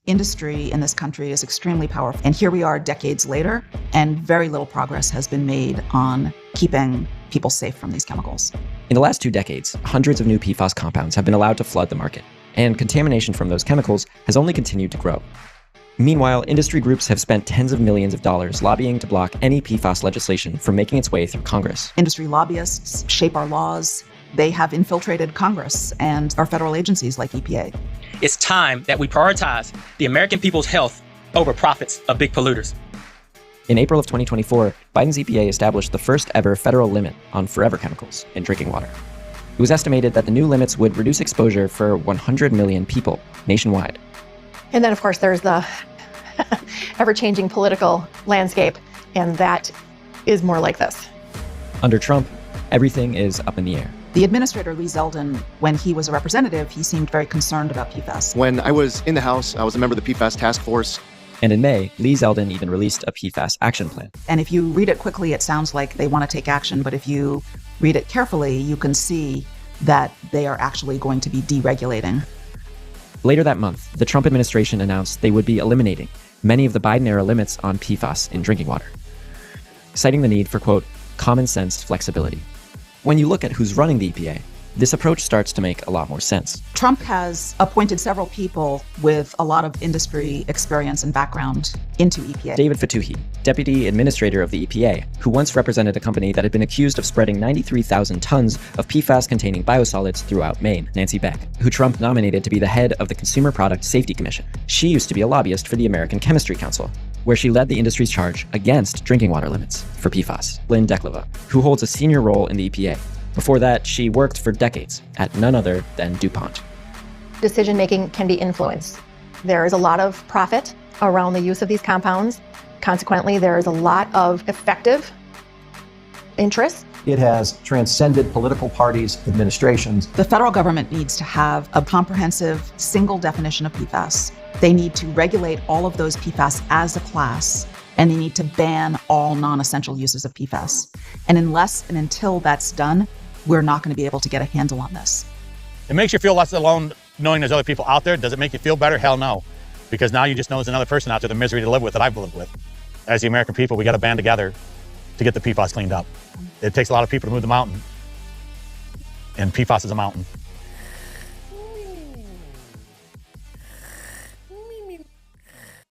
Industry in this country is extremely powerful. And here we are decades later, and very little progress has been made on keeping people safe from these chemicals. In the last 2 decades, hundreds of new PFAS compounds have been allowed to flood the market, and contamination from those chemicals has only continued to grow. Meanwhile, industry groups have spent tens of millions of dollars lobbying to block any PFAS legislation from making its way through Congress. Industry lobbyists shape our laws. They have infiltrated Congress and our federal agencies like EPA. It's time that we prioritize the American people's health over profits of big polluters. In April of 2024, Biden's EPA established the first ever federal limit on forever chemicals in drinking water. It was estimated that the new limits would reduce exposure for 100 million people nationwide. And then, of course, there's the ever-changing political landscape, and that is more like this. Under Trump, everything is up in the air. The administrator, Lee Zeldin, when he was a representative, he seemed very concerned about PFAS. When I was in the House, I was a member of the PFAS task force. And in May, Lee Zeldin even released a PFAS action plan. And if you read it quickly, it sounds like they want to take action. But if you read it carefully, you can see that they are actually going to be deregulating. Later that month, the Trump administration announced they would be eliminating many of the Biden-era limits on PFAS in drinking water, citing the need for, quote, common sense flexibility. When you look at who's running the EPA, this approach starts to make a lot more sense. Trump has appointed several people with a lot of industry experience and background into EPA. David Fatuhi, deputy administrator of the EPA, who once represented a company that had been accused of spreading 93,000 tons of PFAS-containing biosolids throughout Maine. Nancy Beck, who Trump nominated to be the head of the Consumer Product Safety Commission. She used to be a lobbyist for the American Chemistry Council, where she led the industry's charge against drinking water limits for PFAS. Lynn Dekleva, who holds a senior role in the EPA. Before that, she worked for decades at none other than DuPont. Decision-making can be influenced. There is a lot of profit around the use of these compounds. Consequently, there is a lot of effective interest. It has transcended political parties, administrations. The federal government needs to have a comprehensive single definition of PFAS. They need to regulate all of those PFAS as a class, and they need to ban all non-essential uses of PFAS. And unless and until that's done, we're not going to be able to get a handle on this. It makes you feel less alone knowing there's other people out there. Does it make you feel better? Hell no. Because now you just know there's another person out there, the misery to live with that I've lived with. As the American people, we got to band together to get the PFAS cleaned up. It takes a lot of people to move the mountain, and PFAS is a mountain.